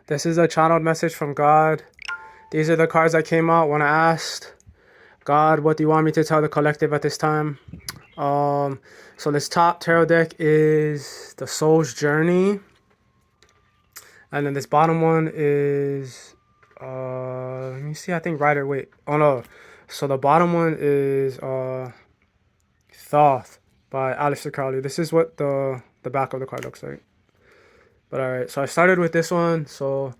This is a channeled message from God. These are the cards that came out when I asked God, what do you want me to tell the collective at this time? So this top tarot deck is the Soul's Journey. And then this bottom one is, let me see, I think Rider Waite. Oh no. So the bottom one is Thoth by Aleister Crowley. This is what the back of the card looks like. But alright, so I started with this one. So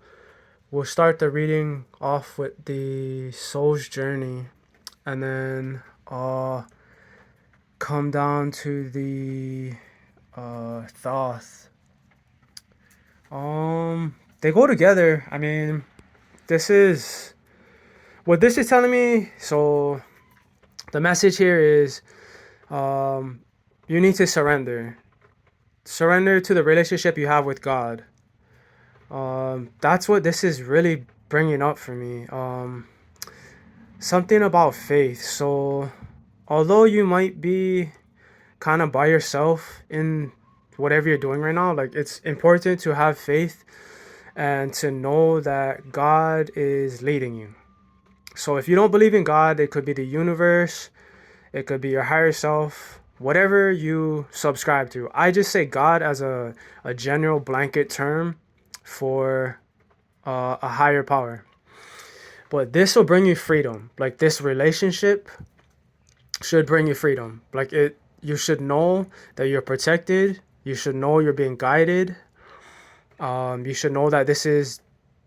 we'll start the reading off with the Soul's Journey, and then come down to the Thoth. They go together. I mean, this is what this is telling me. So the message here is, you need to surrender. Surrender to the relationship you have with God. That's what this is really bringing up for me. Something about faith. So although you might be kind of by yourself in whatever you're doing right now, like, it's important to have faith and to know that God is leading you. So if you don't believe in God, it could be the universe, it could be your higher self, whatever you subscribe to. I just say God as a general blanket term for a higher power. But this will bring you freedom. Like, this relationship should bring you freedom. Like, you should know that you're protected. You should know you're being guided. You should know that this is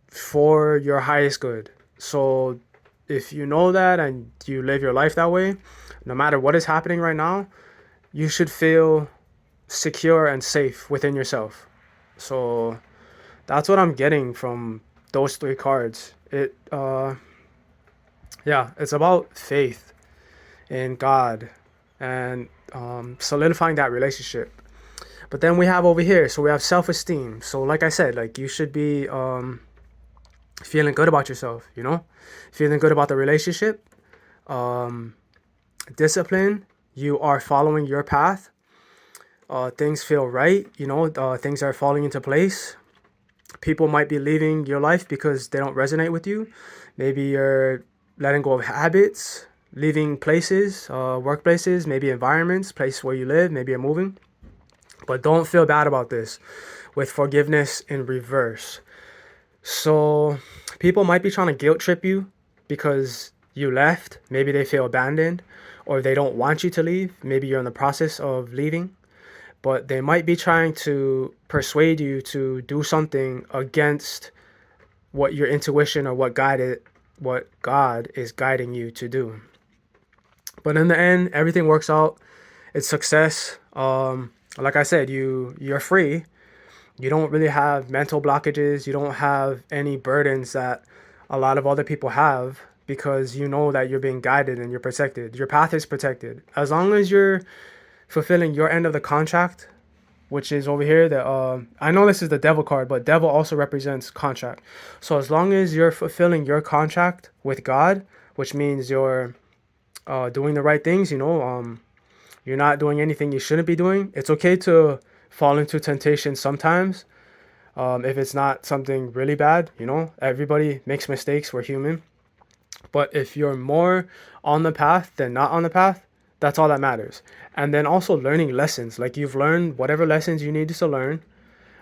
for your highest good. So if you know that and you live your life that way, no matter what is happening right now, you should feel secure and safe within yourself. So that's what I'm getting from those three cards. It's about faith in God and solidifying that relationship. But then we have over here, so we have self-esteem. So like I said, like, you should be feeling good about yourself, feeling good about the relationship. Discipline, you are following your path. Things feel right, things are falling into place. People might be leaving your life because they don't resonate with you. Maybe you're letting go of habits, leaving places, workplaces, maybe environments, place where you live, maybe you're moving. But don't feel bad about this, with forgiveness in reverse. So people might be trying to guilt trip you because you left. Maybe they feel abandoned, or they don't want you to leave. Maybe you're in the process of leaving, but they might be trying to persuade you to do something against what your intuition or what God is guiding you to do. But in the end, everything works out. It's success. Like I said, you're free. You don't really have mental blockages. You don't have any burdens that a lot of other people have, because you know that you're being guided and you're protected. Your path is protected. As long as you're fulfilling your end of the contract, which is over here, that I know this is the devil card, but devil also represents contract. So as long as you're fulfilling your contract with God, which means you're doing the right things, you're not doing anything you shouldn't be doing. It's okay to fall into temptation sometimes, if it's not something really bad. Everybody makes mistakes. We're human. But if you're more on the path than not on the path, that's all that matters. And then also learning lessons. Like, you've learned whatever lessons you needed to learn,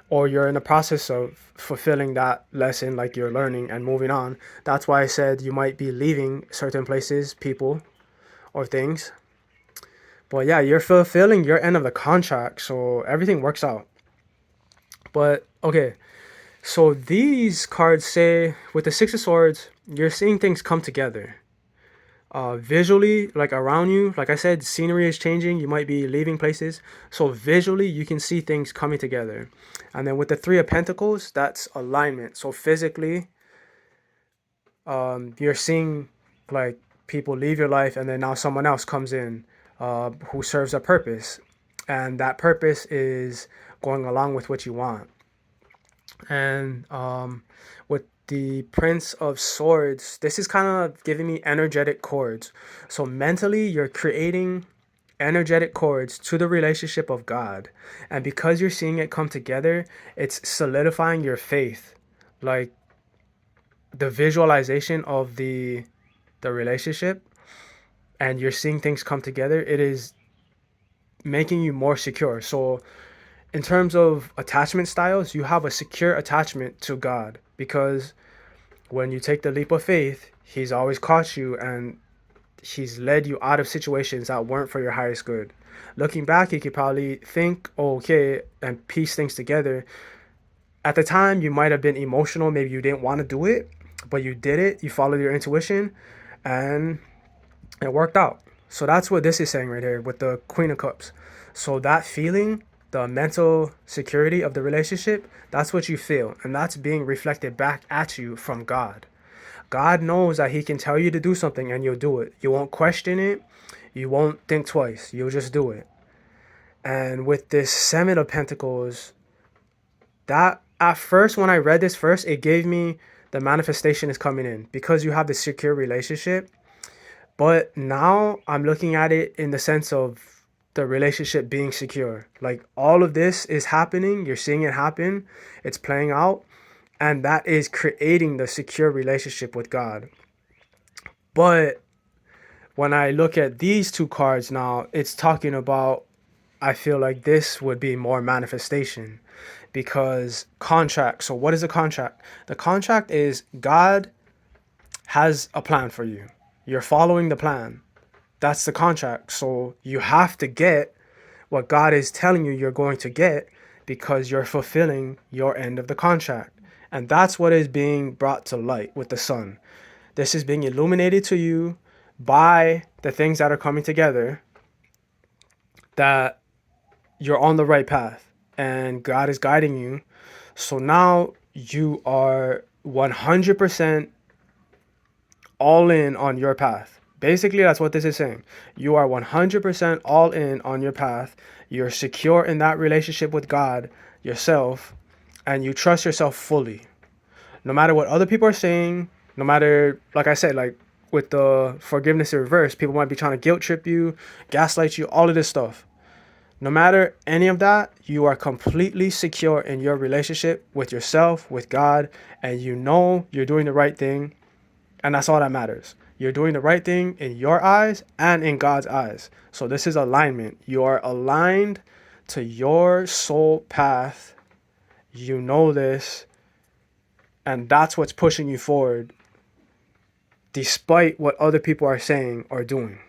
or you're in the process of fulfilling that lesson, like you're learning and moving on. That's why I said you might be leaving certain places, people, or things. But yeah, you're fulfilling your end of the contract, so everything works out. But okay, so these cards say, with the Six of Swords, you're seeing things come together. Visually, like around you, like I said, scenery is changing. You might be leaving places. So visually, you can see things coming together. And then with the Three of Pentacles, that's alignment. So physically, you're seeing, like, people leave your life, and then now someone else comes in who serves a purpose. And that purpose is going along with what you want. And with the Prince of Swords, this is kind of giving me energetic chords. So mentally, you're creating energetic chords to the relationship of God. And because you're seeing it come together, it's solidifying your faith. like the visualization of the relationship, and you're seeing things come together, it is making you more secure. So in terms of attachment styles, you have a secure attachment to God, because when you take the leap of faith, he's always caught you and he's led you out of situations that weren't for your highest good. Looking back, you could probably think, oh, okay, and piece things together. At the time, you might have been emotional. Maybe you didn't want to do it, but you did it. You followed your intuition, and it worked out. So that's what this is saying right here with the Queen of Cups. So that feeling, the mental security of the relationship, that's what you feel. And that's being reflected back at you from God. God knows that he can tell you to do something and you'll do it. You won't question it. You won't think twice. You'll just do it. And with this Seven of Pentacles, that at first, when I read this first, it gave me the manifestation is coming in because you have the secure relationship. But now I'm looking at it in the sense of the relationship being secure. Like all of this is happening. You're seeing it happen. It's playing out. And that is creating the secure relationship with God. But when I look at these two cards now, it's talking about, I feel like this would be more manifestation because contract. So, what is a contract? The contract is God has a plan for you, you're following the plan. That's the contract. So, you have to get what God is telling you you're going to get because you're fulfilling your end of the contract. And that's what is being brought to light with the sun. This is being illuminated to you by the things that are coming together, that you're on the right path and God is guiding you. So now you are 100% all in on your path. Basically, that's what this is saying. You are 100% all in on your path. You're secure in that relationship with God, yourself, and you trust yourself fully. No matter what other people are saying, no matter, like I said, like with the forgiveness in reverse, people might be trying to guilt trip you, gaslight you, all of this stuff. No matter any of that, you are completely secure in your relationship with yourself, with God, and you know you're doing the right thing. And that's all that matters. You're doing the right thing in your eyes and in God's eyes. So this is alignment. You are aligned to your soul path. You know this. And that's what's pushing you forward despite what other people are saying or doing.